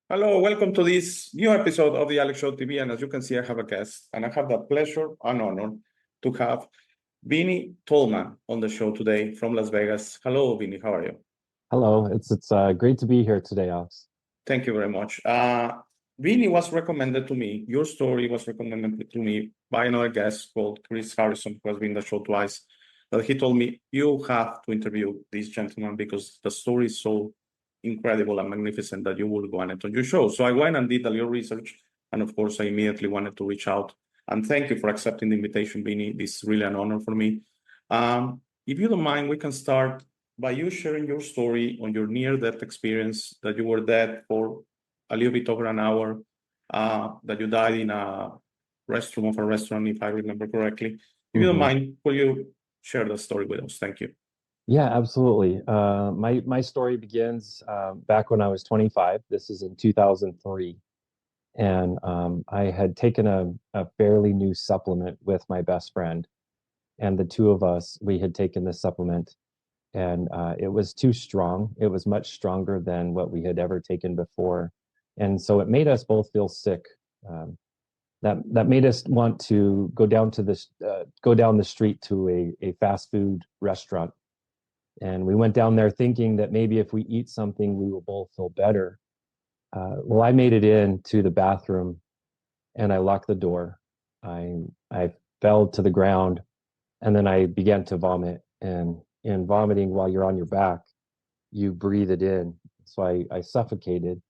Hello, welcome to this new episode of the Alex Show TV. And as you can see, I have a guest, and I have the pleasure and honor to have Vinny Tolman on the show today from Las Vegas. Hello, Vinny. How are you? Hello, it's great to be here today, Alex. Thank you very much. Vinny was recommended to me. Your story was recommended to me by another guest called Chris Harrison, who has been on the show twice. But he told me you have to interview this gentleman because the story is so incredible and magnificent that you will want it on your show. So I went and did a little research, and of course, I immediately wanted to reach out. And thank you for accepting the invitation, Vinny. This is really an honor for me. If you don't mind, we can start by you sharing your story on your near-death experience, that you were dead for a little bit over an hour, that you died in a restroom of a restaurant, if I remember correctly. If you don't mind, will you share the story with us? Thank you. Yeah, absolutely. My story begins back when I was 25. This is in 2003, and I had taken a fairly new supplement with my best friend, and the two of us, we had taken this supplement, and it was too strong. It was much stronger than what we had ever taken before, and so it made us both feel sick. That made us want to go down the street to a fast food restaurant. And we went down there thinking that maybe if we eat something, we will both feel better. Well, I made it into the bathroom and I locked the door. I fell to the ground and then I began to vomit. And in vomiting while you're on your back, you breathe it in. So I suffocated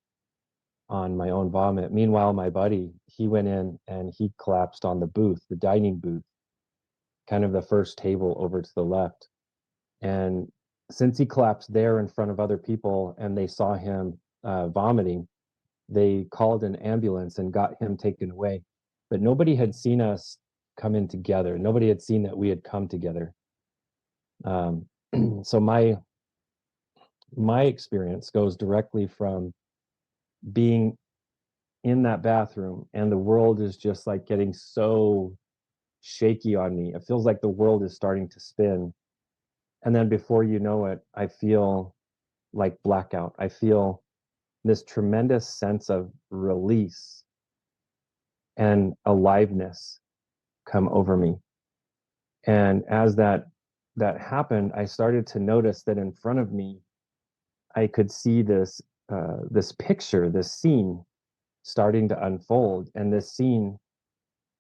on my own vomit. Meanwhile, my buddy, he went in and he collapsed on the booth, the dining booth, kind of the first table over to the left. And since he collapsed there in front of other people and they saw him vomiting, they called an ambulance and got him taken away. But nobody had seen us come in together. Nobody had seen that we had come together. So my experience goes directly from being in that bathroom and the world is just like getting so shaky on me. It feels like the world is starting to spin. And then before you know it, I feel like blackout. I feel this tremendous sense of release and aliveness come over me. And as that happened, I started to notice that in front of me, I could see this picture, this scene starting to unfold. And this scene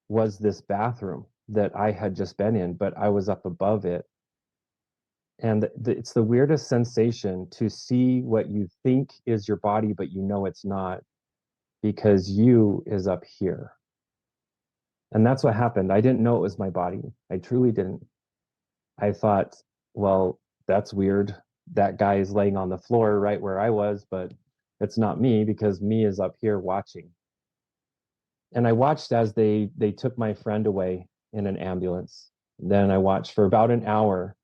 was this bathroom that I had just been in, but I was up above it. And it's the weirdest sensation to see what you think is your body, but you know it's not, because you is up here. And that's what happened. I didn't know it was my body. I truly didn't. I thought, well, that's weird. That guy is laying on the floor right where I was, but it's not me, because me is up here watching. And I watched as they took my friend away in an ambulance. Then I watched for about an hour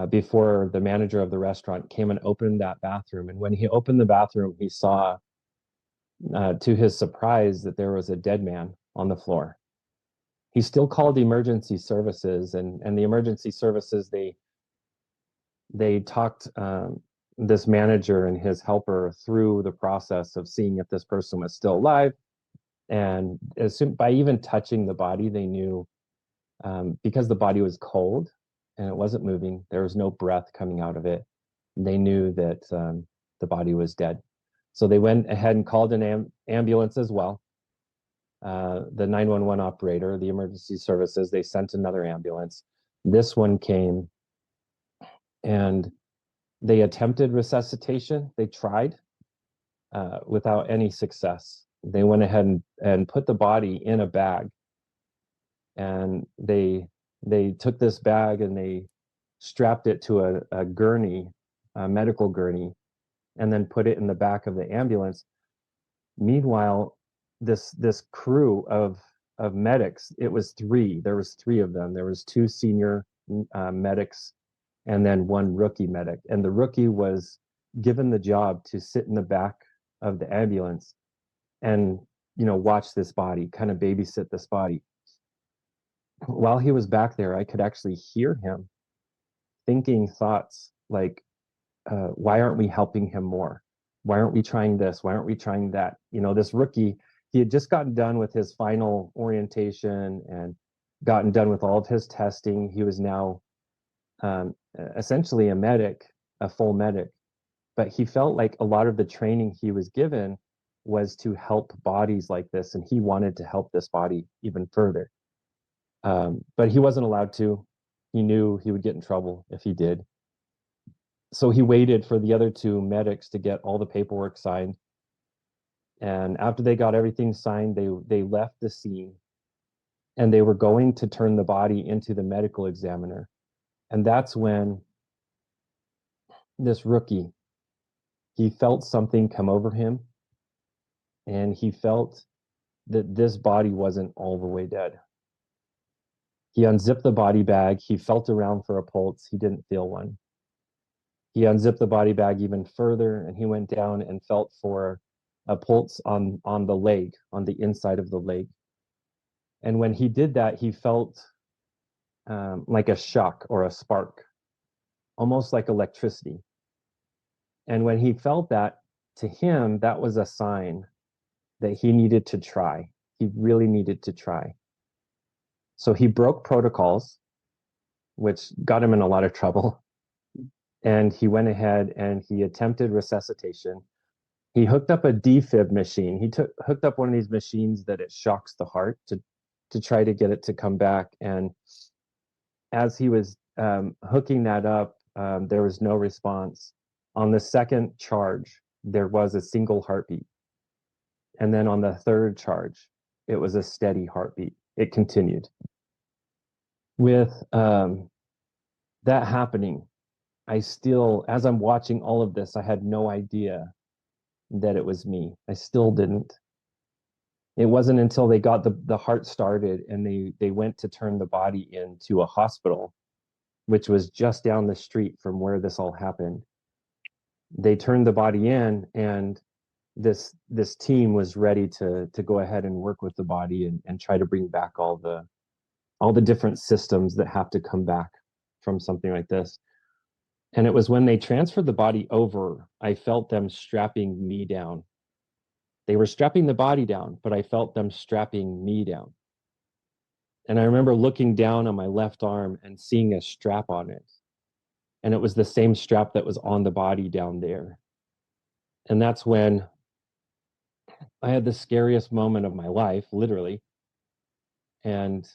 before the manager of the restaurant came and opened that bathroom. And when he opened the bathroom, he saw, to his surprise, that there was a dead man on the floor. He still called emergency services, and the emergency services, they talked this manager and his helper through the process of seeing if this person was still alive. And by even touching the body, they knew, because the body was cold and it wasn't moving, there was no breath coming out of it. They knew that the body was dead. So they went ahead and called an ambulance as well. The 911 operator, the emergency services, they sent another ambulance. This one came and they attempted resuscitation. They tried without any success. They went ahead and put the body in a bag, and they took this bag and they strapped it to a gurney, a medical gurney, and then put it in the back of the ambulance. Meanwhile, this crew of medics, it was three. There was three of them. There was two senior medics and then one rookie medic. And the rookie was given the job to sit in the back of the ambulance and, watch this body, kind of babysit this body. While he was back there, I could actually hear him thinking thoughts like, why aren't we helping him more? Why aren't we trying this? Why aren't we trying that? You know, this rookie, he had just gotten done with his final orientation and gotten done with all of his testing. He was now essentially a medic, a full medic, but he felt like a lot of the training he was given was to help bodies like this, and he wanted to help this body even further. But he wasn't allowed to. He knew he would get in trouble if he did. So he waited for the other two medics to get all the paperwork signed. And after they got everything signed, they left the scene and they were going to turn the body into the medical examiner. And that's when this rookie, he felt something come over him, and he felt that this body wasn't all the way dead. He unzipped the body bag. He felt around for a pulse. He didn't feel one. He unzipped the body bag even further, and he went down and felt for a pulse on the leg, on the inside of the leg. And when he did that, he felt like a shock or a spark, almost like electricity. And when he felt that, to him, that was a sign that he needed to try. He really needed to try. So he broke protocols, which got him in a lot of trouble. And he went ahead and he attempted resuscitation. He hooked up a defib machine. He hooked up one of these machines that it shocks the heart to try to get it to come back. And as he was hooking that up, there was no response. On the second charge, there was a single heartbeat. And then on the third charge, it was a steady heartbeat. It continued. With that happening, I still, as I'm watching all of this, I had no idea that it was me. I still didn't. It wasn't until they got the heart started and they went to turn the body into a hospital, which was just down the street from where this all happened. They turned the body in, and this team was ready to go ahead and work with the body and try to bring back all the different systems that have to come back from something like this. And it was when they transferred the body over, I felt them strapping me down. They were strapping the body down, but I felt them strapping me down. And I remember looking down on my left arm and seeing a strap on it. And it was the same strap that was on the body down there. And that's when I had the scariest moment of my life, literally. And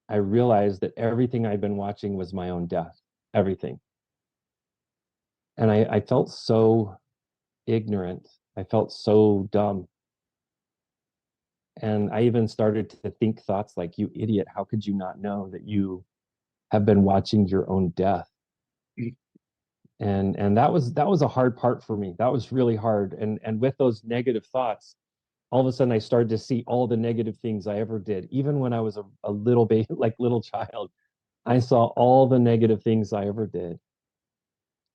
I realized that everything I'd been watching was my own death, everything. And I felt so ignorant. I felt so dumb. And I even started to think thoughts like, you idiot, how could you not know that you have been watching your own death? And that was a hard part for me. That was really hard. And with those negative thoughts, all of a sudden I started to see all the negative things I ever did. Even when I was a little baby, like little child, I saw all the negative things I ever did.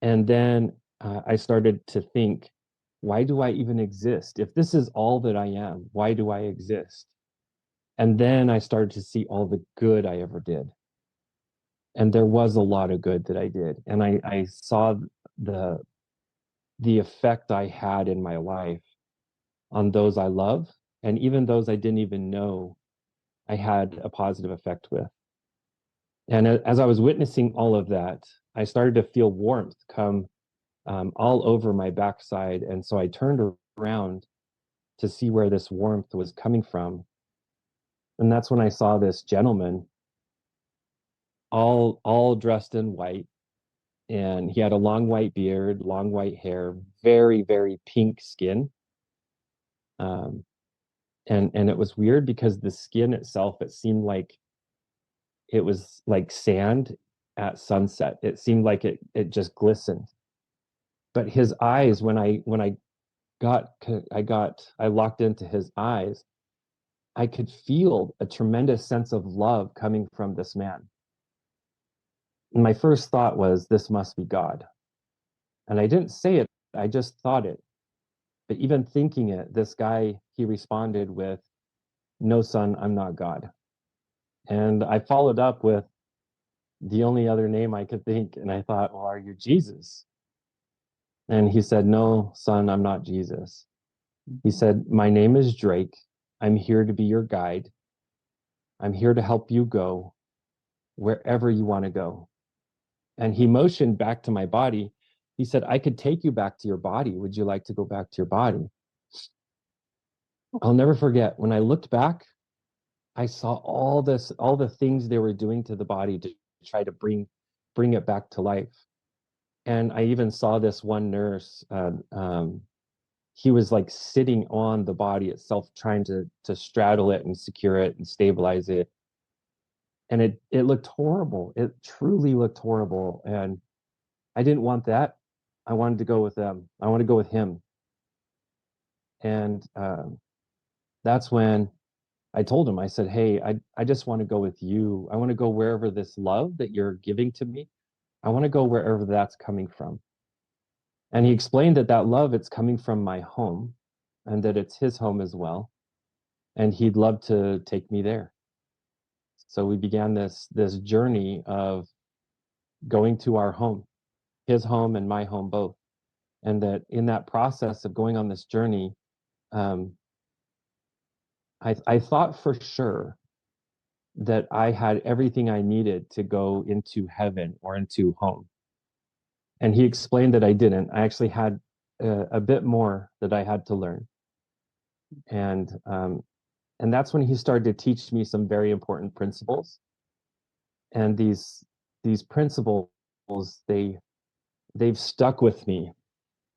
And then I started to think, why do I even exist? If this is all that I am, why do I exist? And then I started to see all the good I ever did. And there was a lot of good that I did. And I saw the effect I had in my life on those I love, and even those I didn't even know I had a positive effect with. And as I was witnessing all of that, I started to feel warmth come all over my backside. And so I turned around to see where this warmth was coming from. And that's when I saw this gentleman all dressed in white. And he had a long white beard, long white hair, very, very pink skin. And it was weird because the skin itself, it seemed like it was like sand at sunset. It seemed like it just glistened. But his eyes, when I locked into his eyes, I could feel a tremendous sense of love coming from this man. And my first thought was, this must be God. And I didn't say it, I just thought it. But even thinking it, this guy, he responded with, no, son, I'm not God. And I followed up with the only other name I could think. And I thought, well, are you Jesus? And he said, "No, son, I'm not Jesus." He said, "My name is Drake. I'm here to be your guide. I'm here to help you go wherever you want to go." And he motioned back to my body. He said, "I could take you back to your body. Would you like to go back to your body?" I'll never forget when I looked back, I saw all the things they were doing to the body to try to bring it back to life. And I even saw this one nurse. He was like sitting on the body itself, trying to straddle it and secure it and stabilize it. And it looked horrible. It truly looked horrible. And I didn't want that. I wanted to go with them. I want to go with him. And that's when I told him, I said, "Hey, I just want to go with you. I want to go wherever this love that you're giving to me, I want to go wherever that's coming from." And he explained that that love, it's coming from my home and that it's his home as well. And he'd love to take me there. So we began this journey of going to our home, his home and my home both. And that in that process of going on this journey, um, I thought for sure that I had everything I needed to go into heaven or into home. And he explained that I didn't. I actually had a bit more that I had to learn. And that's when he started to teach me some very important principles. And these principles, they've stuck with me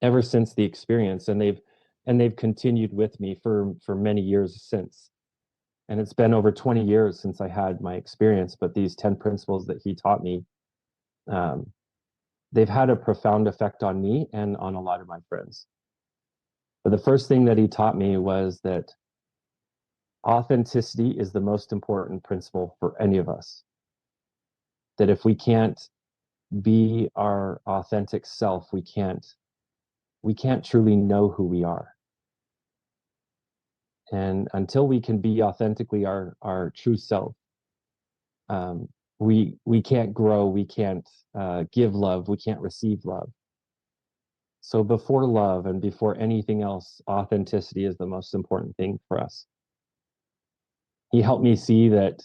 ever since the experience, and they've continued with me for many years since. And it's been over 20 years since I had my experience, but these 10 principles that he taught me, um, they've had a profound effect on me and on a lot of my friends. But the first thing that he taught me was that authenticity is the most important principle for any of us. That if we can't be our authentic self, we can't truly know who we are. And until we can be authentically our true self, we can't grow, we can't give love, we can't receive love. So before love and before anything else, authenticity is the most important thing for us. He helped me see that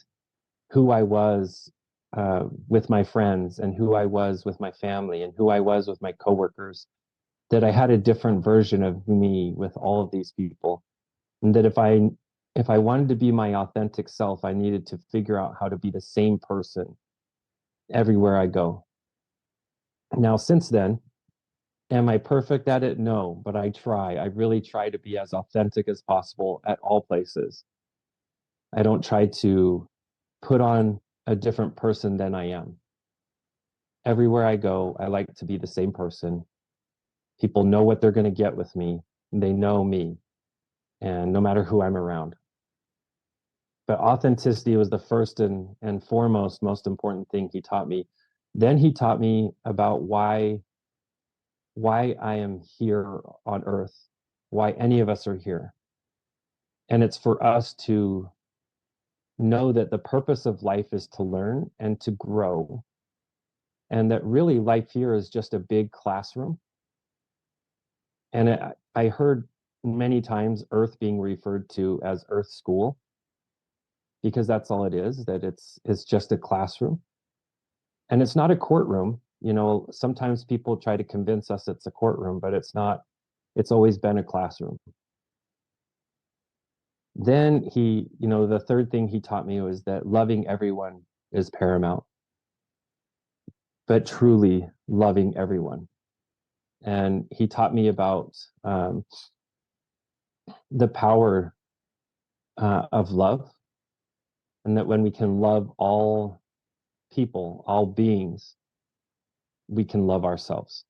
who I was with my friends and who I was with my family and who I was with my coworkers, that I had a different version of me with all of these people. And that if I wanted to be my authentic self, I needed to figure out how to be the same person everywhere I go. Now, since then, am I perfect at it? No, but I try. I really try to be as authentic as possible at all places. I don't try to put on a different person than I am. Everywhere I go, I like to be the same person. People know what they're going to get with me. They know me, and no matter who I'm around. But authenticity was the first and foremost most important thing he taught me. Then he taught me about why I am here on earth, why any of us are here. And it's for us to know that the purpose of life is to learn and to grow. And that really life here is just a big classroom. And I heard many times earth being referred to as earth school, because that's all it is, that it's just a classroom. And it's not a courtroom. You know, sometimes people try to convince us it's a courtroom, but it's not. It's always been a classroom. Then the third thing he taught me was that loving everyone is paramount, but truly loving everyone. And he taught me about the power of love, and that when we can love all people, all beings, we can love ourselves.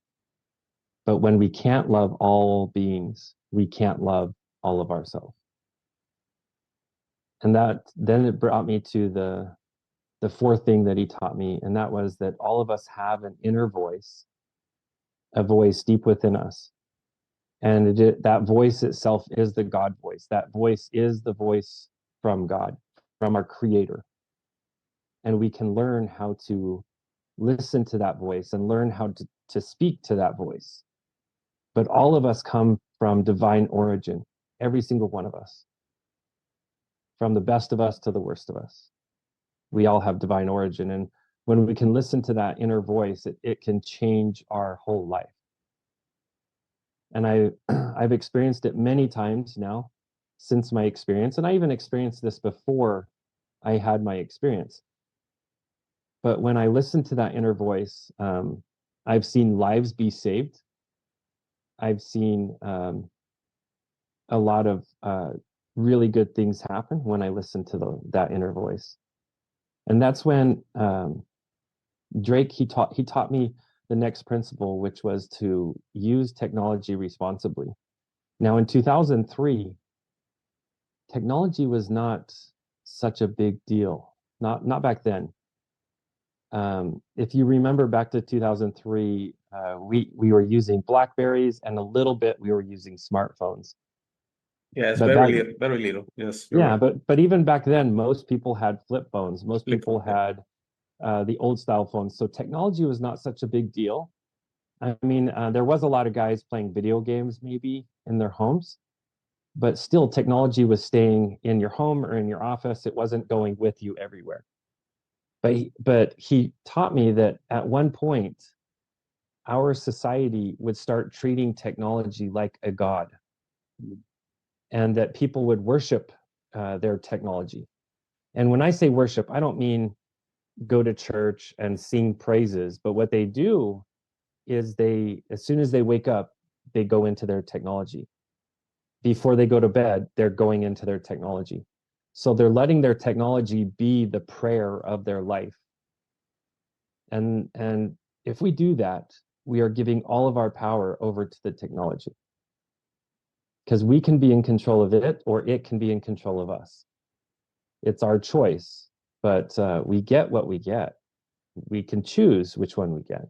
But when we can't love all beings, we can't love all of ourselves. And that then it brought me to the fourth thing that he taught me, and that was that all of us have an inner voice, a voice deep within us. And that voice itself is the God voice. That voice is the voice from God, from our Creator. And we can learn how to listen to that voice and learn how to speak to that voice. but all of us come from divine origin, every single one of us, from the best of us to the worst of us. We all have divine origin. And when we can listen to that inner voice, it can change our whole life. And I've experienced it many times now since my experience. And I even experienced this before I had my experience. But when I listen to that inner voice, I've seen lives be saved. I've seen a lot of really good things happen when I listen to that inner voice. And that's when Drake, he taught me the next principle, which was to use technology responsibly. Now, in 2003, technology was not such a big deal, not back then. If you remember back to 2003, we were using Blackberries, and a little bit we were using smartphones. Yes, But very little. Yes. Yeah, right. but even back then, most people had flip phones. Most Flip people phone, yeah. had the old style phones. So technology was not such a big deal. I mean, there was a lot of guys playing video games maybe in their homes, but still technology was staying in your home or in your office. It wasn't going with you everywhere. But he taught me that at one point, our society would start treating technology like a god, and that people would worship their technology. And when I say worship, I don't mean go to church and sing praises, but what they do is as soon as they wake up, they go into their technology. Before they go to bed, they're going into their technology. So they're letting their technology be the prayer of their life. And if we do that, we are giving all of our power over to the technology. Because we can be in control of it, or it can be in control of us. It's our choice, but we get what we get. We can choose which one we get.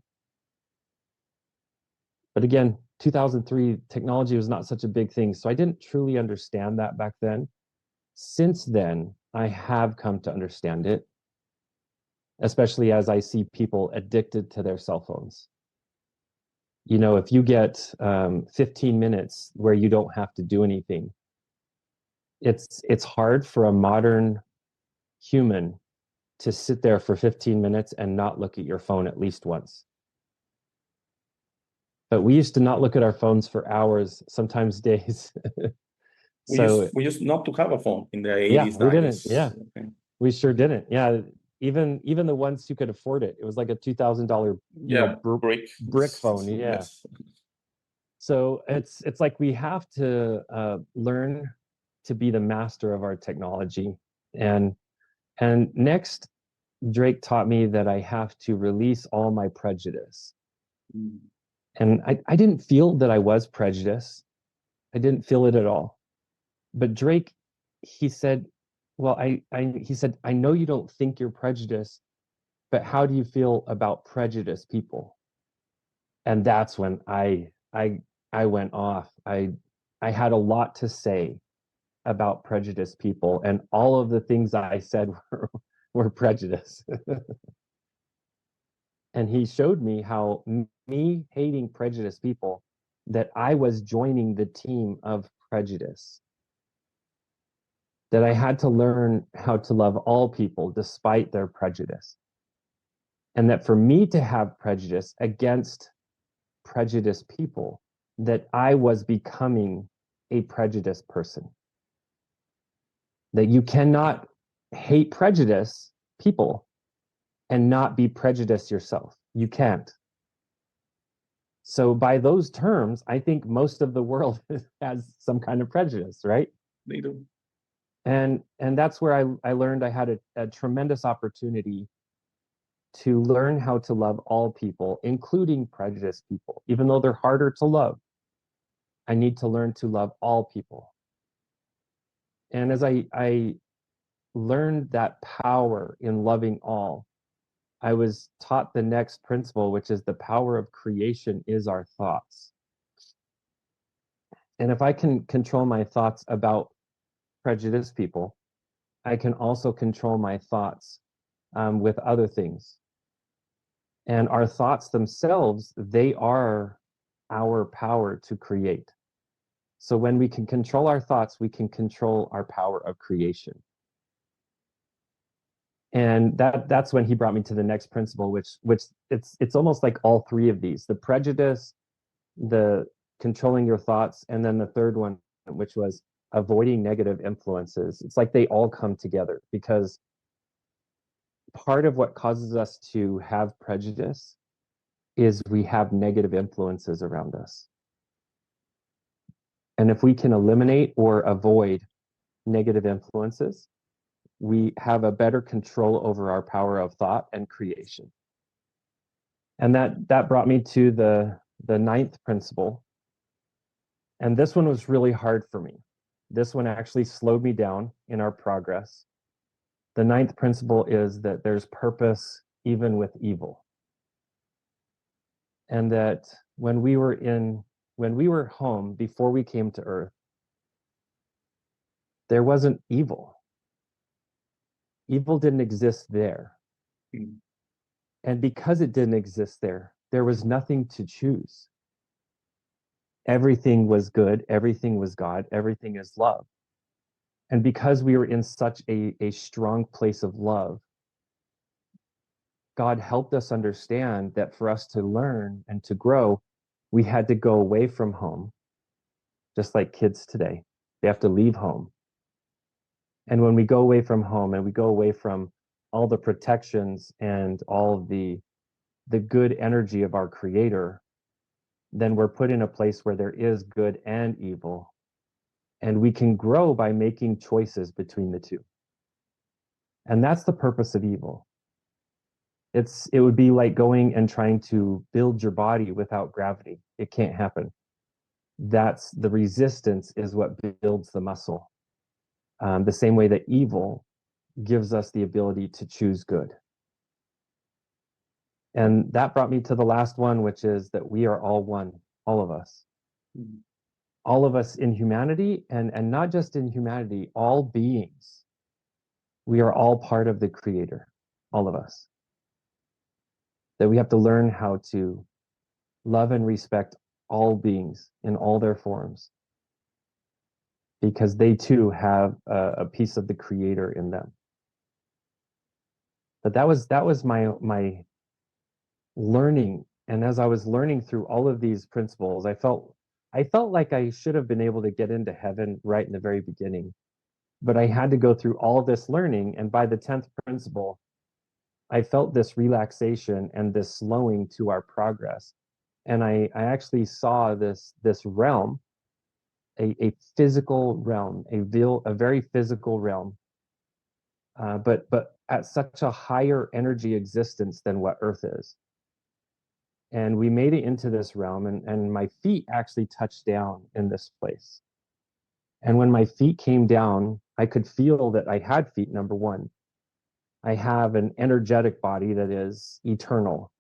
But again, 2003, technology was not such a big thing. So I didn't truly understand that back then. Since then, I have come to understand it, especially as I see people addicted to their cell phones. You know, if you get 15 minutes where you don't have to do anything, it's hard for a modern human to sit there for 15 minutes and not look at your phone at least once. But we used to not look at our phones for hours, sometimes days. We used not to have a phone in the 80s, yeah, we 90s. didn't. Yeah, Okay. we sure didn't. Yeah, even the ones you could afford it was like a $2,000 brick phone. Yeah. Yes. So it's like we have to learn to be the master of our technology. And next, Drake taught me that I have to release all my prejudice. And I didn't feel that I was prejudiced. I didn't feel it at all. But Drake, he said, well, he said, I know you don't think you're prejudiced, but how do you feel about prejudiced people? And that's when I went off. I had a lot to say about prejudiced people, and all of the things I said were prejudice. And he showed me how me hating prejudiced people, that I was joining the team of prejudice. That I had to learn how to love all people despite their prejudice. And that for me to have prejudice against prejudiced people, that I was becoming a prejudiced person. That you cannot hate prejudice people and not be prejudiced yourself. You can't. So by those terms, I think most of the world has some kind of prejudice, right? They do. And that's where I learned I had a tremendous opportunity to learn how to love all people, including prejudiced people. Even though they're harder to love, I need to learn to love all people. And as I learned that power in loving all, I was taught the next principle, which is the power of creation is our thoughts. And if I can control my thoughts about prejudiced people, I can also control my thoughts with other things. And our thoughts themselves, they are our power to create. So when we can control our thoughts, we can control our power of creation. And that's when he brought me to the next principle, which it's almost like all three of these: the prejudice, the controlling your thoughts, and then the third one, which was avoiding negative influences. It's like they all come together, because part of what causes us to have prejudice is we have negative influences around us. And if we can eliminate or avoid negative influences, we have a better control over our power of thought and creation. And that brought me to the ninth principle. And this one was really hard for me. This one actually slowed me down in our progress. The ninth principle is that there's purpose even with evil. And that when we were home before we came to earth, there wasn't evil. Evil didn't exist there. And because it didn't exist there, there was nothing to choose. Everything was good, everything was God, everything is love. And because we were in such a strong place of love, God helped us understand that for us to learn and to grow, we had to go away from home, just like kids today. They have to leave home. And when we go away from home and we go away from all the protections and all of the good energy of our Creator, then we're put in a place where there is good and evil. And we can grow by making choices between the two. And that's the purpose of evil. It would be like going and trying to build your body without gravity. It can't happen. That's the resistance is what builds the muscle. The same way that evil gives us the ability to choose good. And that brought me to the last one, which is that we are all one, all of us. Mm-hmm. All of us in humanity, and not just in humanity, all beings. We are all part of the Creator, all of us. That we have to learn how to love and respect all beings in all their forms, because they too have a piece of the Creator in them. But that was my learning. And as I was learning through all of these principles, I felt like I should have been able to get into heaven right in the very beginning. But I had to go through all this learning. And by the 10th principle, I felt this relaxation and this slowing to our progress. And I actually saw this realm, a physical realm, a very physical realm, but at such a higher energy existence than what Earth is. And we made it into this realm, and my feet actually touched down in this place. And when my feet came down, I could feel that I had feet, number one. I have an energetic body that is eternal,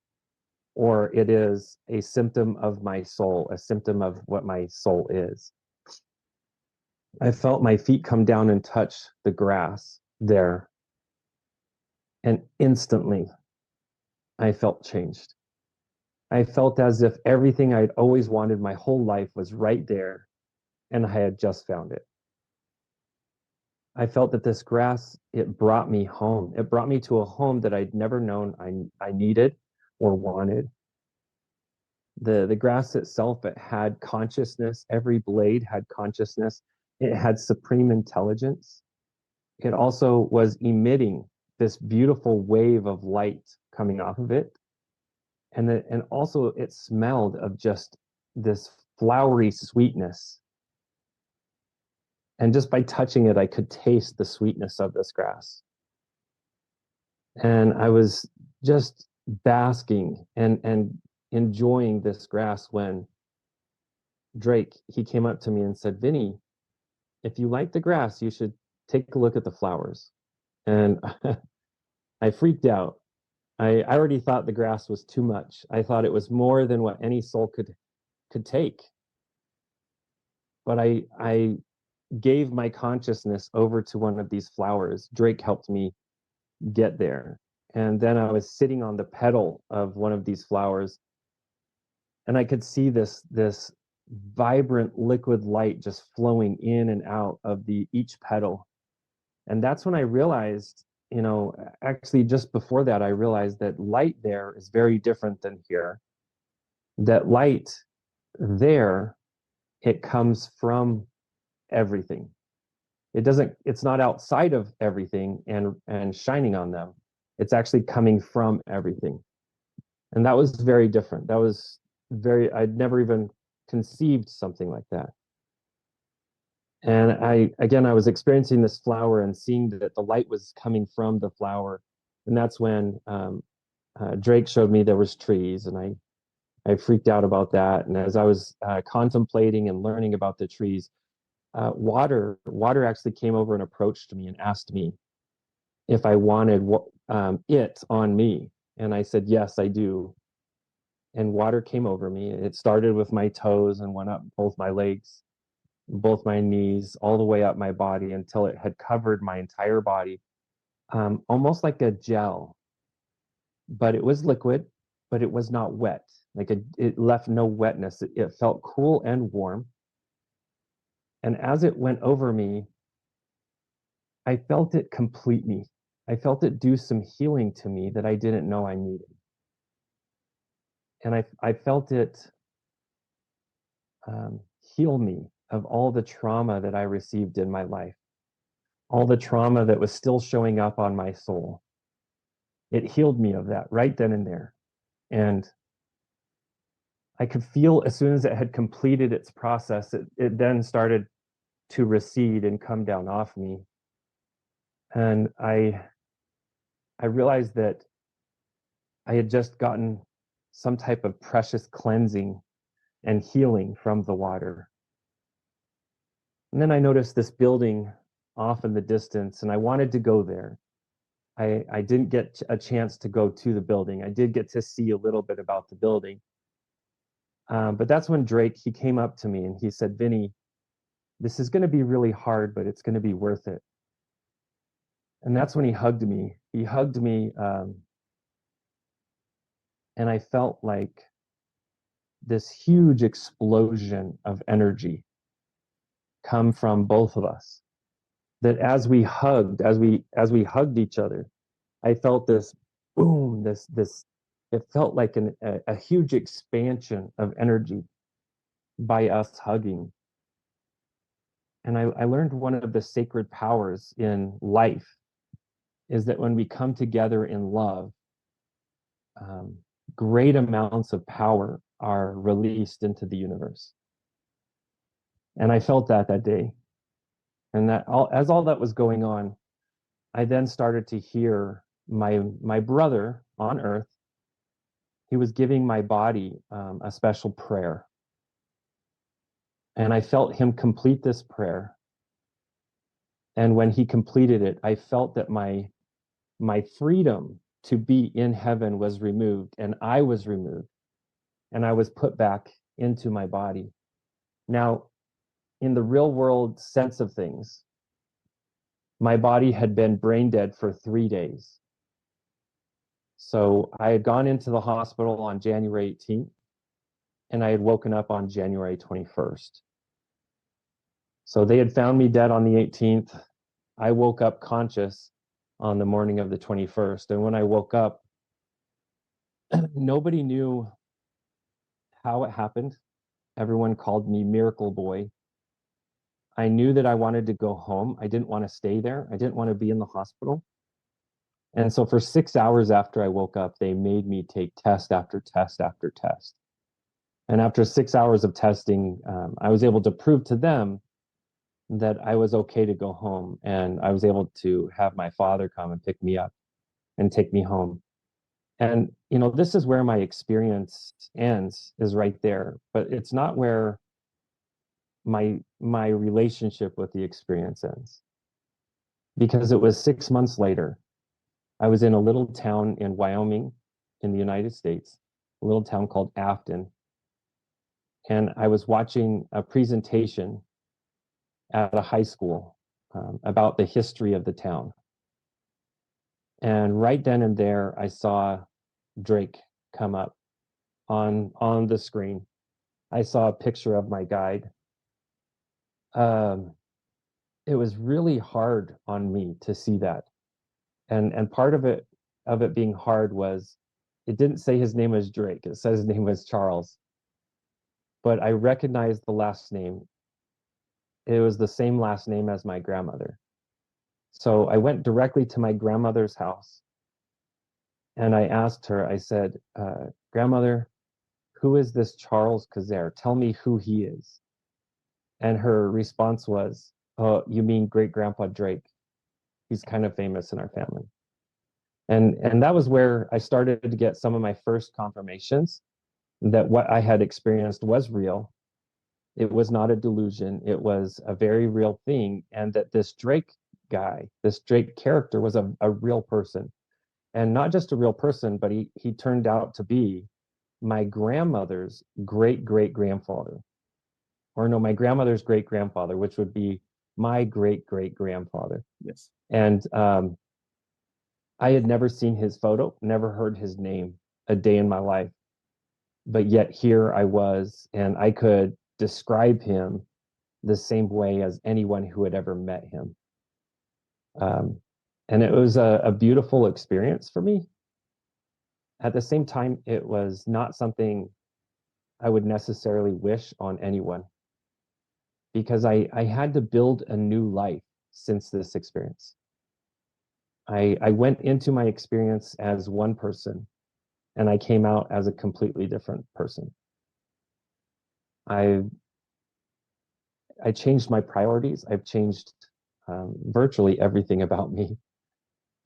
or it is a symptom of my soul, a symptom of what my soul is. I felt my feet come down and touch the grass there. And instantly, I felt changed. I felt as if everything I'd always wanted my whole life was right there, and I had just found it. I felt that this grass, it brought me home. It brought me to a home that I'd never known I needed or wanted. The grass itself, it had consciousness. Every blade had consciousness. It had supreme intelligence. It also was emitting this beautiful wave of light coming off of it. And also it smelled of just this flowery sweetness. And just by touching it, I could taste the sweetness of this grass. And I was just basking and enjoying this grass when Drake, he came up to me and said, "Vinny, if you like the grass, you should take a look at the flowers." And I freaked out. I already thought the grass was too much. I thought it was more than what any soul could take. But I gave my consciousness over to one of these flowers. Drake helped me get there. And then I was sitting on the petal of one of these flowers, and I could see this vibrant liquid light just flowing in and out of each petal. And that's when I realized, actually just before that, I realized that light there is very different than here. That light there, it comes from everything. It's not outside of everything and shining on them. It's actually coming from everything. And that was very different. I'd never even conceived something like that. And I was experiencing this flower and seeing that the light was coming from the flower. And that's when Drake showed me there was trees, and I freaked out about that. And as I was contemplating and learning about the trees, water actually came over and approached me and asked me if I wanted it on me. And I said, yes, I do. And water came over me. It started with my toes and went up both my legs, both my knees, all the way up my body until it had covered my entire body, almost like a gel. But it was liquid, but it was not wet. It left no wetness. It felt cool and warm. And as it went over me, I felt it complete me. I felt it do some healing to me that I didn't know I needed. And I felt it heal me of all the trauma that I received in my life, all the trauma that was still showing up on my soul. It healed me of that right then and there. And I could feel as soon as it had completed its process, it then started to recede and come down off me. And I realized that I had just gotten some type of precious cleansing and healing from the water. And then I noticed this building off in the distance, and I wanted to go there. I didn't get a chance to go to the building. I did get to see a little bit about the building. But that's when Drake, he came up to me and he said, Vinny, this is going to be really hard, but it's going to be worth it. And that's when he hugged me. He hugged me, and I felt like this huge explosion of energy come from both of us. That as we hugged each other, I felt this boom, it felt like a huge expansion of energy by us hugging. And I learned one of the sacred powers in life is that when we come together in love, great amounts of power are released into the universe. And I felt that day. And as all that was going on, I then started to hear my brother on earth. He was giving my body a special prayer. And I felt him complete this prayer. And when he completed it, I felt that my freedom to be in heaven was removed, and I was removed, and I was put back into my body. Now, in the real world sense of things, my body had been brain dead for 3 days. So I had gone into the hospital on January 18th, and I had woken up on January 21st. So they had found me dead on the 18th. I woke up conscious on the morning of the 21st. And when I woke up, nobody knew how it happened. Everyone called me Miracle Boy. I knew that I wanted to go home. I didn't want to stay there. I didn't want to be in the hospital. And so for 6 hours after I woke up, they made me take test after test after test. And after 6 hours of testing, I was able to prove to them that I was okay to go home. And I was able to have my father come and pick me up and take me home. And, this is where my experience ends, is right there. But it's not where my relationship with the experience ends. Because it was 6 months later, I was in a little town in Wyoming in the United States, a little town called Afton. And I was watching a presentation at a high school about the history of the town. And right then and there, I saw Drake come up on the screen. I saw a picture of my guide. It was really hard on me to see that. And part of it being hard was it didn't say his name was Drake. It says his name was Charles. But I recognized the last name. It was the same last name as my grandmother. So I went directly to my grandmother's house and I asked her, I said, grandmother, who is this Charles Kazare? Tell me who he is. And her response was, oh, you mean great grandpa Drake? He's kind of famous in our family. And that was where I started to get some of my first confirmations that what I had experienced was real. It was not a delusion. It was a very real thing. And that this Drake guy, this Drake character was a real person. And not just a real person, but he turned out to be my grandmother's great-great-grandfather. Or no, my grandmother's great-grandfather, which would be my great-great-grandfather. Yes. And I had never seen his photo, never heard his name a day in my life. But yet here I was, and I could describe him the same way as anyone who had ever met him. And it was a beautiful experience for me. At the same time, it was not something I would necessarily wish on anyone, because I had to build a new life since this experience. I went into my experience as one person, and I came out as a completely different person. I changed my priorities. I've changed virtually everything about me,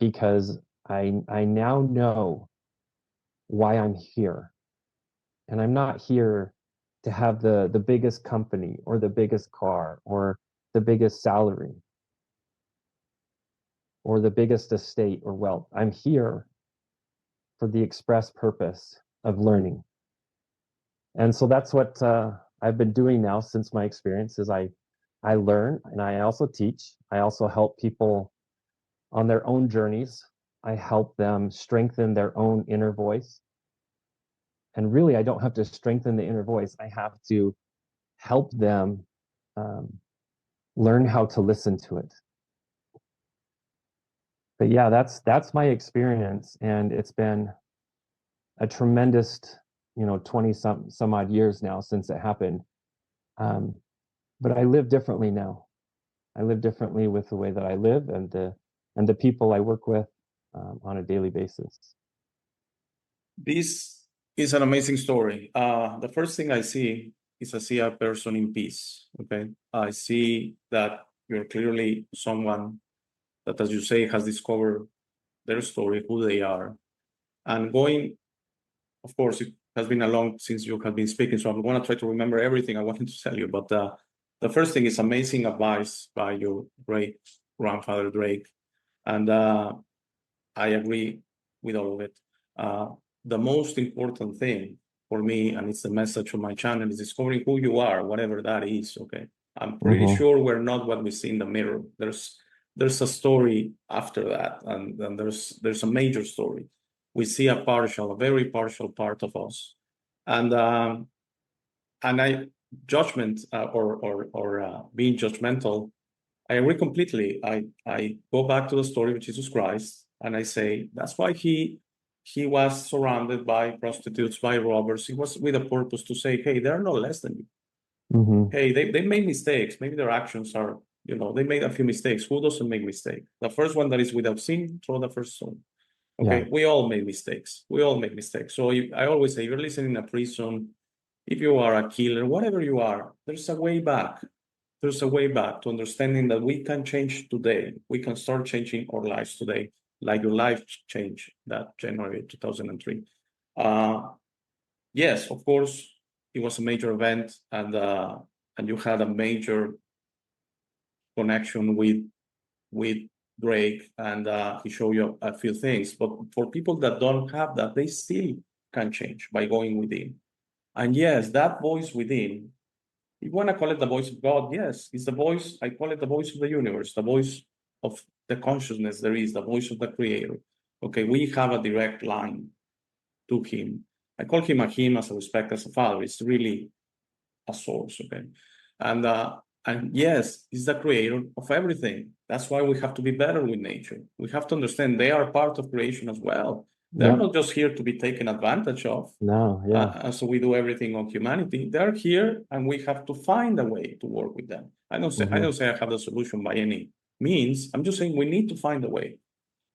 because I now know why I'm here. And I'm not here to have the biggest company or the biggest car or the biggest salary or the biggest estate or wealth. I'm here for the express purpose of learning. And so that's what I've been doing now since my experience is I learn, and I also teach. I also help people on their own journeys. I help them strengthen their own inner voice. And really, I don't have to strengthen the inner voice. I have to help them learn how to listen to it. But yeah, that's my experience, and it's been a tremendous, 20 some odd years now since it happened. But I live differently now. I live differently with the way that I live and the people I work with on a daily basis. This is an amazing story. The first thing I see is I see a person in peace. Okay, I see that you're clearly someone that, as you say, has discovered their story, who they are, and going. Of course, it has been a long since you have been speaking, so I'm going to try to remember everything I wanted to tell you. But the first thing is amazing advice by your great grandfather Drake, and I agree with all of it. The most important thing for me, and it's the message of my channel, is discovering who you are, whatever that is. Okay, I'm pretty sure we're not what we see in the mirror. There's a story after that, and there's a major story. We see a very partial part of us, and judgment or being judgmental. I agree completely. I go back to the story of Jesus Christ, and I say that's why he was surrounded by prostitutes, by robbers. He was with a purpose to say, hey, they're no less than you. Hey, they made mistakes. Maybe their actions are, they made a few mistakes. Who doesn't make mistakes? The first one that is without sin, throw the first stone. Okay, yeah. We all make mistakes. We all make mistakes. So I always say, you're listening in a prison, if you are a killer, whatever you are, there's a way back. There's a way back to understanding that we can change today. We can start changing our lives today, like your life changed that January 2003. Yes, of course, it was a major event, and you had a major connection with Drake, and he showed you a few things. But for people that don't have that, they still can change by going within. And yes, that voice within, if you want to call it the voice of God, yes, it's the voice. I call it the voice of the universe, the voice of the consciousness there is, the voice of the creator. Okay, we have a direct line to him. I call him as a respect as a father. It's really a source, okay? And yes, he's the creator of everything. That's why we have to be better with nature. We have to understand they are part of creation as well. They're Yep. not just here to be taken advantage of. No, yeah. And so we do everything on humanity. They're here, and we have to find a way to work with them. I don't say I have the solution by any means. I'm just saying we need to find a way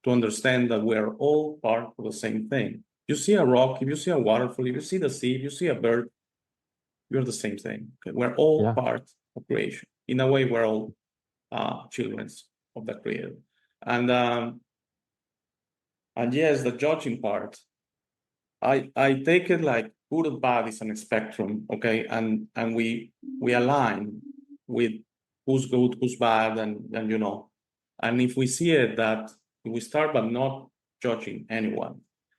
to understand that we're all part of the same thing. You see a rock, if you see a waterfall, if you see the sea, if you see a bird, you're the same thing. Okay? We're all Yeah. part of creation. In a way, we're all children of the Creator. And yes, the judging part, I take it like good and bad is on a spectrum, okay? And we align with who's good, who's bad, and you know. And if we see it that we start by not judging anyone,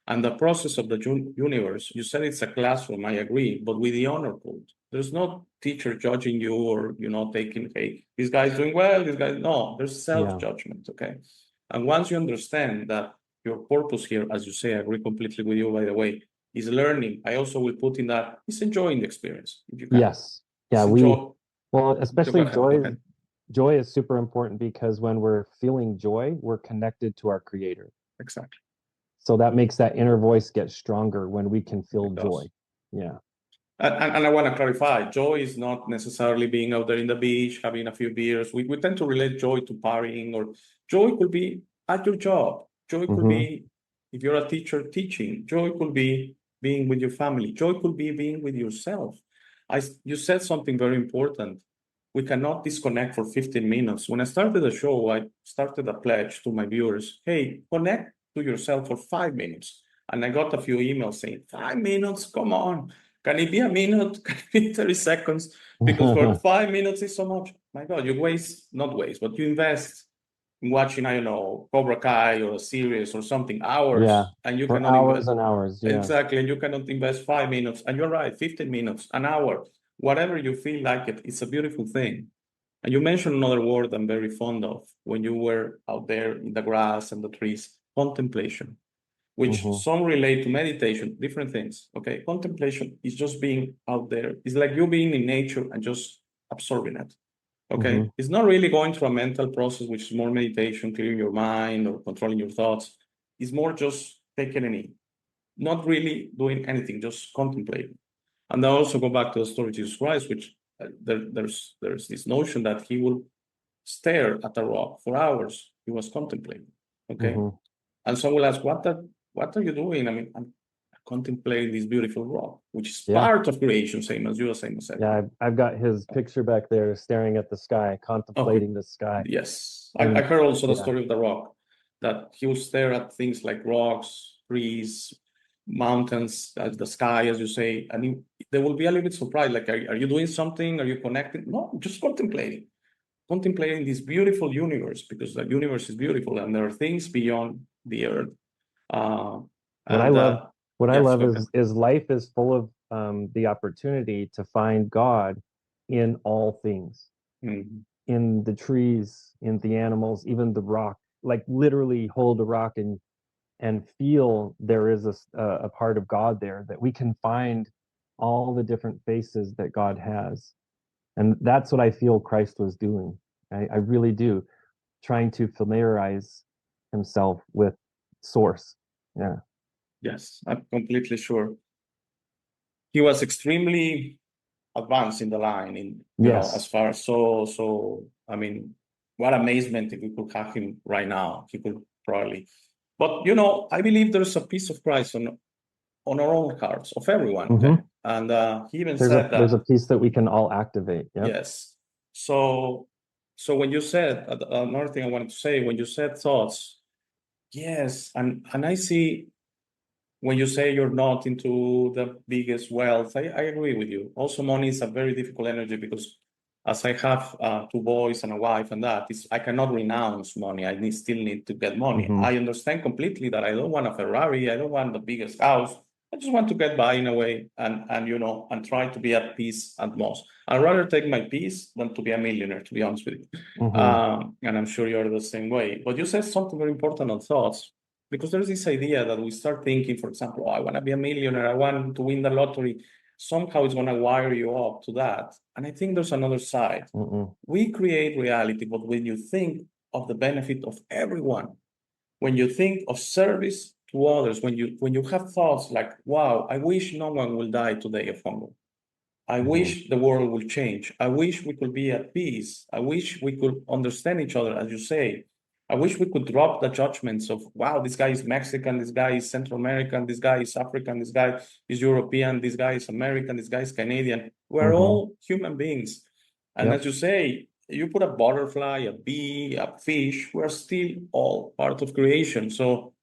and the process of the universe, you said it's a classroom, I agree, but with the honor code. There's no teacher judging you or, you know, taking, hey, this guy's doing well, this guy, no, there's self-judgment, okay? And once you understand that your purpose here, as you say, I agree completely with you, by the way, is learning. I also will put in that is enjoying the experience. If you can. Yes. Yeah. Well, especially ahead. Joy is super important because when we're feeling joy, we're connected to our creator. Exactly. So that makes that inner voice get stronger when we can feel joy. Yeah. And I want to clarify, joy is not necessarily being out there in the beach, having a few beers. We tend to relate joy to partying, or joy could be at your job. Joy could be, if you're a teacher, teaching. Joy could be being with your family. Joy could be being with yourself. You said something very important. We cannot disconnect for 15 minutes. When I started the show, I started a pledge to my viewers. Hey, connect to yourself for 5 minutes. And I got a few emails saying, 5 minutes, come on. Can it be a minute? Can it be 30 seconds? Because for 5 minutes is so much. My God, you not waste, but you invest in watching, I don't know, Cobra Kai or a series or something, hours. Yeah, and you for cannot hours invest. and hours. Yeah. Exactly. And you cannot invest 5 minutes. And you're right, 15 minutes, an hour, whatever you feel like it. It's a beautiful thing. And you mentioned another word I'm very fond of when you were out there in the grass and the trees, contemplation, which some relate to meditation, different things. Okay, contemplation is just being out there. It's like you being in nature and just absorbing it. Okay, it's not really going through a mental process, which is more meditation, clearing your mind or controlling your thoughts. It's more just taking it in, not really doing anything, just contemplating. And I also go back to the story of Jesus Christ, which there's this notion that he will stare at a rock for hours. He was contemplating. Okay, and some will ask, what are you doing? I mean, I'm contemplating this beautiful rock, which is part of creation, same as you, same as I. Yeah, I've got his picture back there, staring at the sky, contemplating the sky. Yes, I heard also the story of the rock, that he will stare at things like rocks, trees, mountains, the sky, as you say, and they will be a little bit surprised, like, are you doing something? Are you connected? No, just contemplating this beautiful universe, because the universe is beautiful and there are things beyond the earth. What I love is life is full of the opportunity to find God in all things, in the trees, in the animals, even the rock. Like literally hold a rock and feel there is a part of God there, that we can find all the different faces that God has. And that's what I feel Christ was doing. I really do, trying to familiarize himself with source. Yeah. Yes, I'm completely sure. He was extremely advanced in the line, you know, as far as so. I mean, what amazement if we could have him right now. He could probably, but you know, I believe there's a piece of Christ on our own hearts of everyone. Okay? And he even said that there's a piece that we can all activate. Yes. So when you said another thing I wanted to say, when you said thoughts, yes, and I see when you say you're not into the biggest wealth, I agree with you. Also, money is a very difficult energy because as I have 2 boys and a wife and that, I cannot renounce money. I still need to get money. I understand completely that I don't want a Ferrari. I don't want the biggest house. I just want to get by in a way and you know, and try to be at peace at most. I'd rather take my peace than to be a millionaire, to be honest with you. And I'm sure you're the same way. But you said something very important on thoughts. because there's this idea that we start thinking, for example, oh, I want to be a millionaire, I want to win the lottery. Somehow it's going to wire you up to that. And I think there's another side. Mm-mm. We create reality, but when you think of the benefit of everyone, when you think of service to others, when you have thoughts like, wow, I wish no one will die today of hunger. I wish the world will change. I wish we could be at peace. I wish we could understand each other, as you say. I wish we could drop the judgments of, wow, this guy is Mexican, this guy is Central American, this guy is African, this guy is European, this guy is American, this guy is Canadian. We're all human beings. And Yep. as you say, you put a butterfly, a bee, a fish, we're still all part of creation. So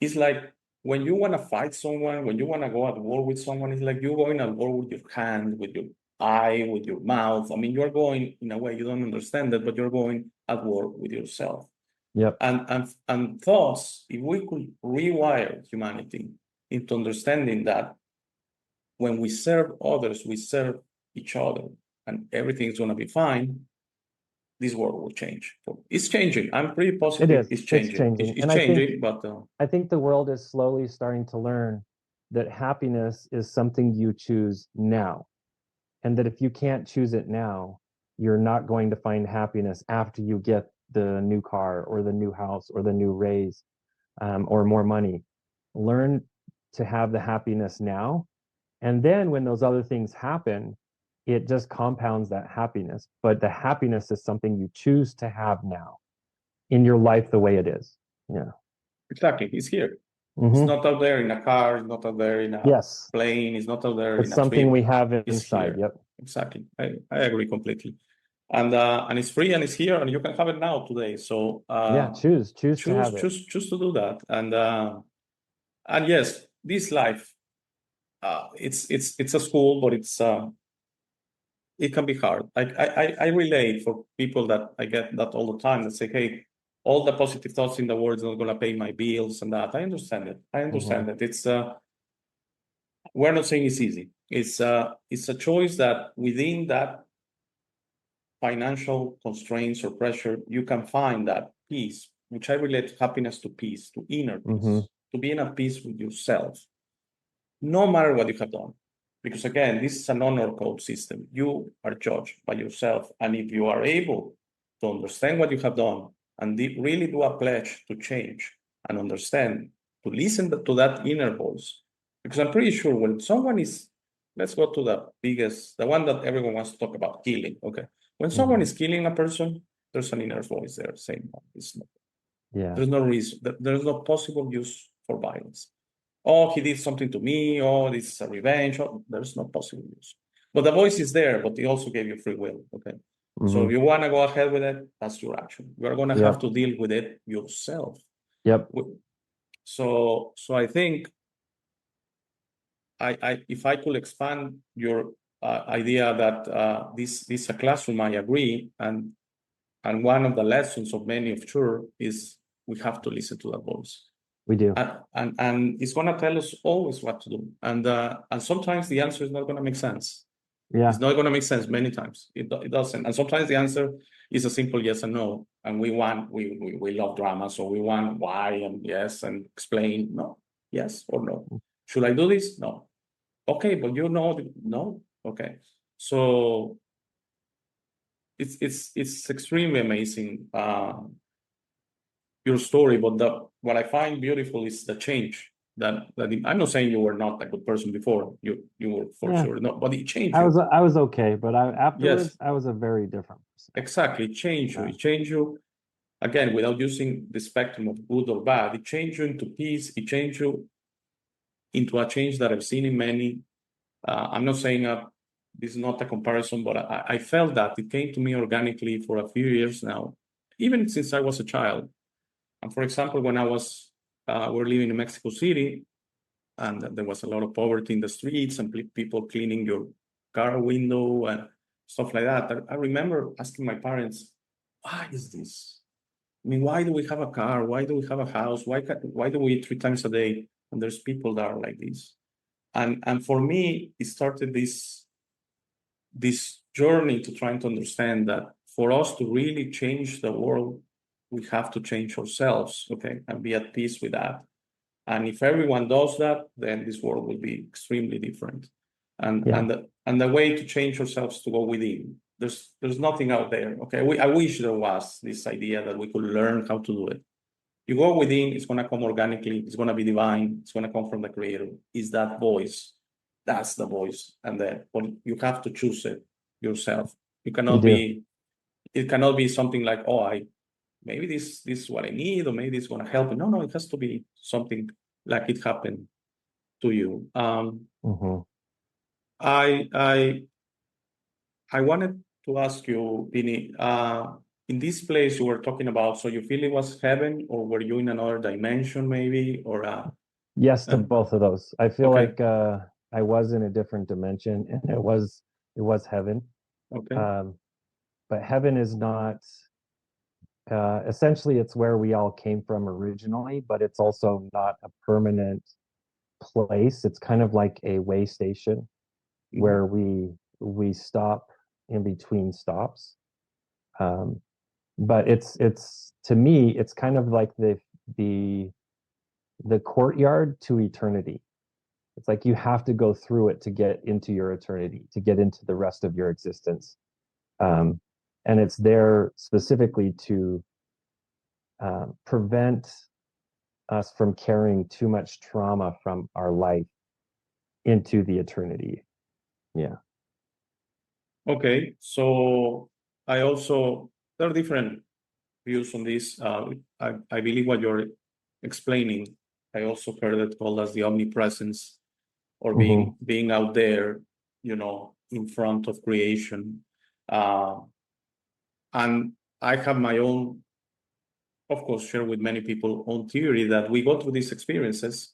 it's like when you want to fight someone, when you want to go at war with someone, it's like you're going at war with your hand, with your eye, with your mouth. I mean, you're going in a way you don't understand it, but you're going at war with yourself. Yep. And thus, if we could rewire humanity into understanding that when we serve others, we serve each other, and everything's going to be fine, this world will change. So it's changing. I'm pretty positive It is. it's changing. It's changing. It's And changing, but I think the world is slowly starting to learn that happiness is something you choose now. And that if you can't choose it now, you're not going to find happiness after you get the new car or the new house or the new raise or more money. Learn to have the happiness now. And then when those other things happen, it just compounds that happiness. But the happiness is something you choose to have now in your life the way it is. Yeah. exactly, it's here. It's not out there in a car, it's not out there in a Yes. plane, it's not out there It's in a something trip. we have It's inside. here. Yep. Exactly. I agree completely. And it's free and it's here and you can have it now today. So Yeah, choose to have it. choose to do that. And yes, this life, it's a school, but it can be hard. I relate for people that I get that all the time that say, hey, all the positive thoughts in the world is not going to pay my bills and that. I understand it. I understand it. It's we're not saying it's easy. It's a choice that within that financial constraints or pressure, you can find that peace, which I relate happiness to peace, to inner peace, to being at peace with yourself, no matter what you have done. Because again, this is an honor code system. You are judged by yourself. And if you are able to understand what you have done and really do a pledge to change and understand, to listen to that inner voice, because I'm pretty sure when someone is, let's go to the one that everyone wants to talk about, killing, okay? When someone is killing a person, there's an inner voice there saying, no, it's not. Yeah. There's no reason, there's no possible use for violence. Oh, he did something to me. Oh, this is a revenge. Oh, there's no possible use. But the voice is there, but he also gave you free will. Okay. So if you want to go ahead with it, that's your action. You're going to have to deal with it yourself. Yep. So I think if I could expand your idea that this is a classroom, I agree. And one of the lessons of many of sure is we have to listen to that voice. We do. And it's going to tell us always what to do. And sometimes the answer is not going to make sense. Yeah. It's not going to make sense many times. It doesn't. And sometimes the answer is a simple yes and no. And we love drama. So we want why and yes and explain. No, yes or no. Should I do this? No. Okay, but no. Okay. So it's extremely amazing. Your story, but what I find beautiful is the change that I'm not saying you were not a good person before. You were for sure not, but it changed you. I was okay, but afterwards I was a very different person. Exactly, it changed you. It changed you again without using the spectrum of good or bad. It changed you into peace. It changed you into a change that I've seen in many. I'm not saying this is not a comparison, but I felt that it came to me organically for a few years now, even since I was a child. And for example, when I was, we're living in Mexico City, and there was a lot of poverty in the streets and people cleaning your car window and stuff like that. I remember asking my parents, why is this? I mean, why do we have a car? Why do we have a house? Why do we eat 3 times a day? And there's people that are like this. And for me, it started this journey to trying to understand that for us to really change the world, we have to change ourselves, okay, and be at peace with that. And if everyone does that, then this world will be extremely different. And Yeah. and the way to change ourselves to go within. There's nothing out there. Okay, I wish there was this idea that we could learn how to do it. You go within, it's gonna come organically, it's gonna be divine, it's gonna come from the creator. Is that voice? That's the voice. And but you have to choose it yourself. You cannot do. it cannot be something like, oh, maybe this is what I need, or maybe it's gonna help. No, it has to be something like it happened to you. Mhm. I wanted to ask you, Vinny, in this place you were talking about, so you feel it was heaven, or were you in another dimension maybe, or Yes to both of those. I feel okay, like I was in a different dimension, and it was heaven. okay, But heaven is not essentially, it's where we all came from originally, but it's also not a permanent place. It's kind of like a way station mhm, where we stop in between stops. But it's to me, it's kind of like the courtyard to eternity. It's like you have to go through it to get into your eternity, to get into the rest of your existence. And it's there specifically to prevent us from carrying too much trauma from our life into the eternity. Yeah. okay. So I also, there are different views on this. I believe what you're explaining, I also heard it called as the omnipresence, or Mm-hmm. being out there, in front of creation. And I have my own, of course, share with many people own theory that we go through these experiences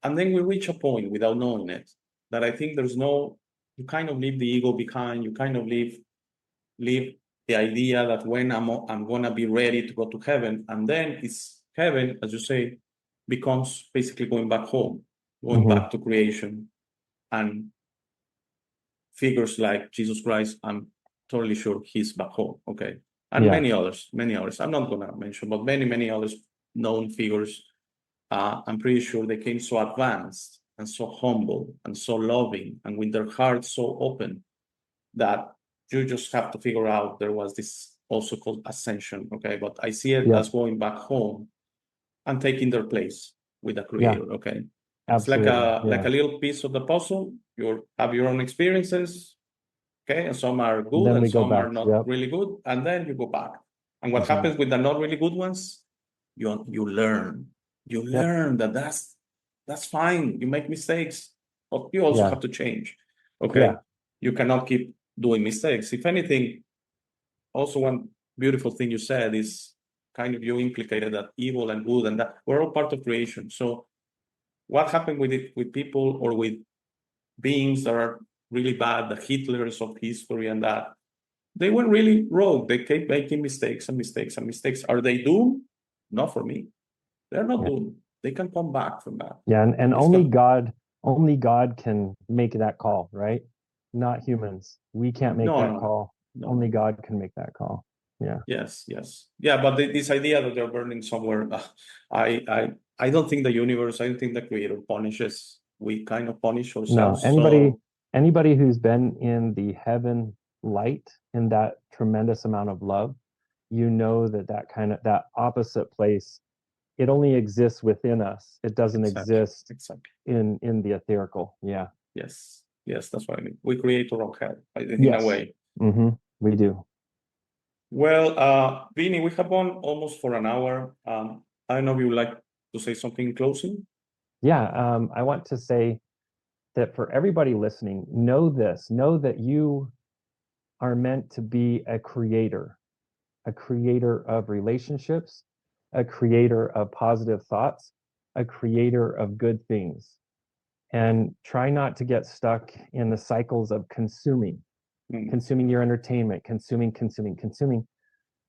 and then we reach a point without knowing it, that I think you kind of leave the ego behind, you kind of leave the idea that when I'm gonna be ready to go to heaven, and then it's heaven, as you say, becomes basically going back home, going Mm-hmm. back to creation. And figures like Jesus Christ, I'm totally sure he's back home, okay? And Yeah. many others. I'm not gonna mention, but many others known figures. I'm pretty sure they came so advanced and so humble and so loving and with their hearts so open that you just have to figure out there was this also called ascension, okay? But I see it Yeah. as going back home and taking their place with the Yeah. creator, okay? It's like Absolutely. a little piece of the puzzle. You have your own experiences, okay, and some are good Then and we go some are back. not Yep. really good, and then you go back. And what Mm-hmm. happens with the not really good ones? You learn. You Yep. learn that's fine. You make mistakes, but you also Yeah. have to change. Okay, Yeah. you cannot keep doing mistakes. If anything, also one beautiful thing you said is kind of you implicated that evil and good and that we're all part of creation. So what happened with people or with beings that are really bad, the Hitlers of history and that, they went really rogue. They kept making mistakes and mistakes and mistakes. Are they doomed? Not for me. They're not Yeah. doomed. They can come back from that. Yeah. And It's got, only God can make that call, right? Not humans. We can't make no, that no, call. no, Only no. God can make that call. Yeah. Yes, yes. Yeah, but this idea that they're burning somewhere, I don't think the universe, I don't think the creator punishes. We kind of punish No, ourselves. So, anybody who's been in the heaven light, in that tremendous amount of love, you know that opposite place, it only exists within us. It doesn't exactly, exist exactly. in the etherical. Yeah. Yes, yes, that's what I mean. We create our own hell, in a Yes. way. Mm-hmm. We do. Well, Vinny, we have gone almost for an hour. I don't know if you would like to say something in closing. Yeah. I want to say that for everybody listening, know that you are meant to be a creator of relationships, a creator of positive thoughts, a creator of good things. And try not to get stuck in the cycles of consuming Mm, your entertainment, consuming.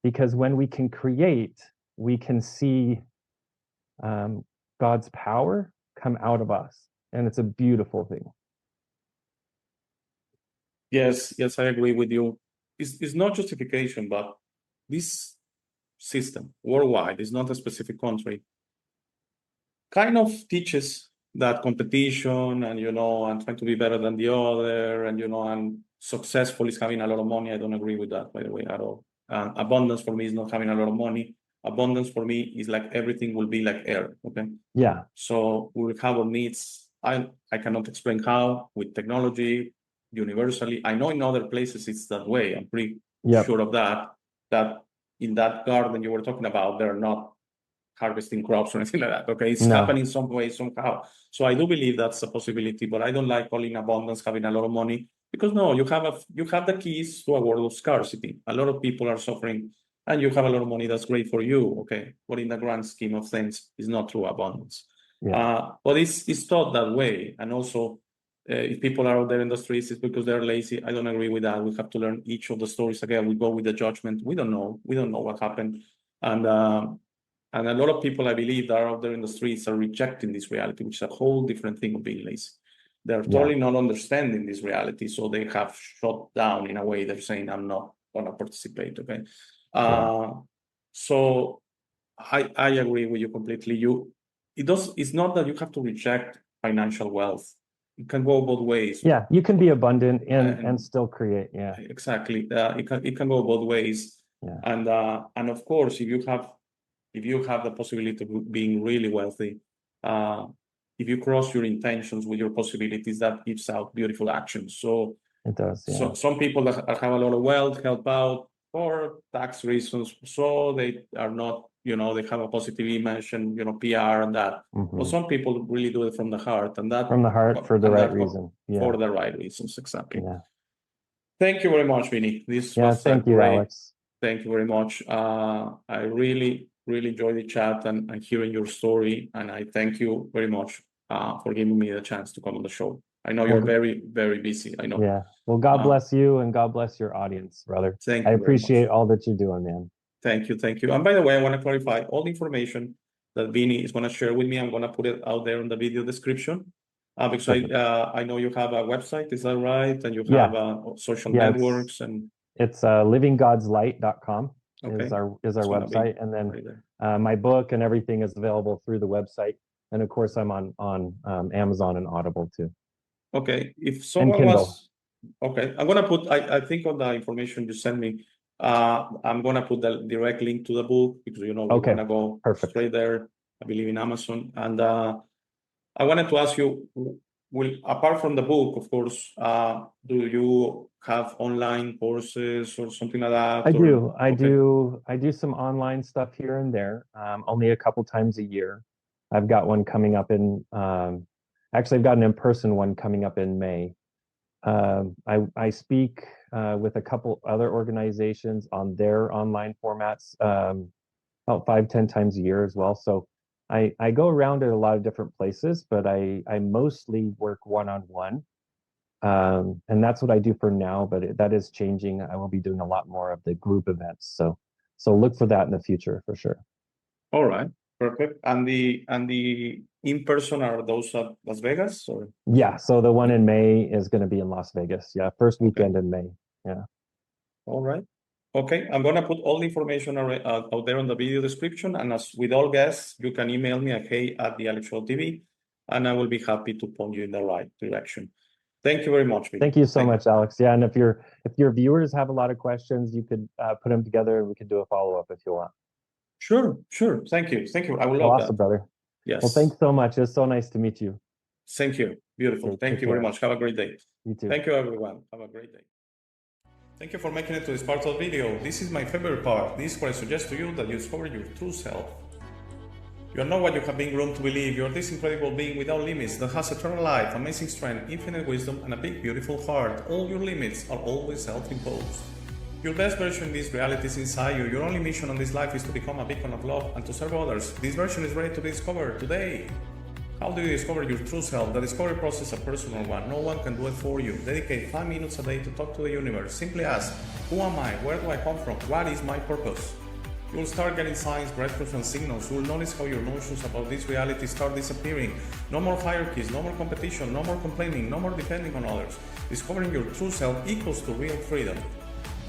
Because when we can create, we can see God's power come out of us. And it's a beautiful thing. yes, yes, I agree with you. It's not justification, but this system worldwide, it's not a specific country, kind of teaches that competition and, and trying to be better than the other and, and successful is having a lot of money. I don't agree with that, by the way, at all. Abundance for me is not having a lot of money. Abundance for me is like everything will be like air, okay? Yeah. So we will have our needs. I cannot explain how with technology, universally. I know in other places it's that way. I'm pretty sure of that in that garden you were talking about, they're not harvesting crops or anything like that, okay? It's happening some way, somehow. So I do believe that's a possibility, but I don't like calling abundance having a lot of money, because no, you have the keys to a world of scarcity. A lot of people are suffering and you have a lot of money, that's great for you, okay? But in the grand scheme of things, it's not true abundance. But it's taught that way. And also, if people are out there in the streets, it's because they're lazy. I don't agree with that. We have to learn each of the stories again. We go with the judgment. We don't know what happened. And a lot of people, I believe, that are out there in the streets are rejecting this reality, which is a whole different thing of being lazy. They're totally not understanding this reality. So they have shut down in a way. They're saying, I'm not going to participate, okay? So I agree with you completely. It's not that you have to reject financial wealth. It can go both ways. Yeah, you can be abundant and still create. Yeah, exactly. It can go both ways. Yeah. And of course, if you have the possibility of being really wealthy, if you cross your intentions with your possibilities, that gives out beautiful actions. So it does. Yeah. So some people that have a lot of wealth help out for tax reasons, so they are not, they have a positive image and PR and that. But some people really do it from the heart, and that from the heart for the right reason. For the right reasons, exactly. Yeah. Thank you very much, Vinny. This was thank you, great. Alex. Thank you very much. I really enjoyed the chat and hearing your story, and I thank you very much for giving me the chance to come on the show. I know you're very, very busy. I know. Yeah. Well, God bless you and God bless your audience, brother. Thank you. I appreciate all that you're doing, man. Thank you. And by the way, I want to clarify all the information that Vinny is going to share with me. I'm going to put it out there in the video description because I know you have a website. Is that right? And you have social networks and it's livinggodslight.com is our website, and then my book and everything is available through the website, and of course I'm on Amazon and Audible too. Okay, if someone was okay, I'm gonna put. I think on the information you sent me, I'm gonna put the direct link to the book because we're gonna go straight there. I believe in Amazon, and I wanted to ask you, apart from the book, of course, do you have online courses or something like that? I do. I do some online stuff here and there. Only a couple times a year. I've got one coming up in. Actually, I've got an in-person one coming up in May. I speak with a couple other organizations on their online formats about 5-10 times a year as well. So I go around at a lot of different places, but I mostly work one-on-one. And that's what I do for now, but that is changing. I will be doing a lot more of the group events. So look for that in the future for sure. All right. Perfect. And the in-person, are those at Las Vegas or? Yeah. So the one in May is going to be in Las Vegas. Yeah. First weekend in May. Yeah. All right. Okay. I'm going to put all the information out there on the video description. And as with all guests, you can email me at hey@thealexshow.tv, and I will be happy to point you in the right direction. Thank you very much. Thank you so much, Alex. Yeah. And if your viewers have a lot of questions, you could put them together and we could do a follow-up if you want. Sure. Thank you. I will love that. Awesome, brother. Yes. Well, thanks so much. It's so nice to meet you. Thank you. Beautiful. Thank you very much. Have a great day. You too. Thank you, everyone. Have a great day. Thank you for making it to this part of the video. This is my favorite part. This is where I suggest to you that you discover your true self. You are not what you have been groomed to believe. You are this incredible being without limits that has eternal life, amazing strength, infinite wisdom, and a big, beautiful heart. All your limits are always self-imposed. Your best version in this reality is inside you. Your only mission on this life is to become a beacon of love and to serve others. This version is ready to be discovered today. How do you discover your true self? The discovery process is a personal one. No one can do it for you. Dedicate 5 minutes a day to talk to the universe. Simply ask, who am I? Where do I come from? What is my purpose? You will start getting signs, breakthroughs, and signals. You will notice how your notions about this reality start disappearing. No more hierarchies, no more competition, no more complaining, no more depending on others. Discovering your true self equals to real freedom.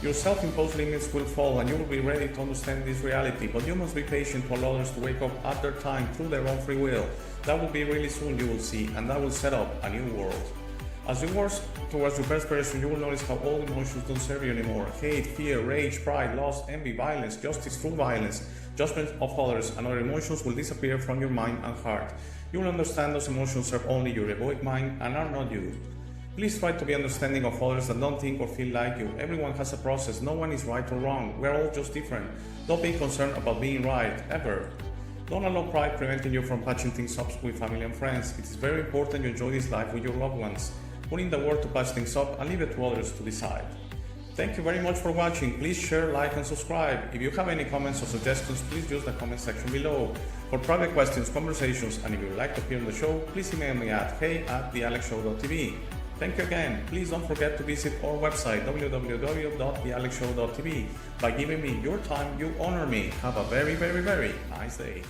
Your self-imposed limits will fall and you will be ready to understand this reality, but you must be patient to allow others to wake up at their time through their own free will. That will be really soon, you will see, and that will set up a new world. As you work towards your best version, you will notice how all emotions don't serve you anymore. Hate, fear, rage, pride, loss, envy, violence, justice through violence, judgment of others, and other emotions will disappear from your mind and heart. You will understand those emotions serve only your egoic mind and are not you. Please try to be understanding of others that don't think or feel like you. Everyone has a process. No one is right or wrong. We're all just different. Don't be concerned about being right, ever. Don't allow pride preventing you from patching things up with family and friends. It is very important you enjoy this life with your loved ones. Put in the work to patch things up and leave it to others to decide. Thank you very much for watching. Please share, like, and subscribe. If you have any comments or suggestions, please use the comment section below. For private questions, conversations, and if you would like to appear on the show, please email me at hey@thealexshow.tv. Thank you again. Please don't forget to visit our website www.thealexshow.tv. By giving me your time, you honor me. Have a very, very, very nice day.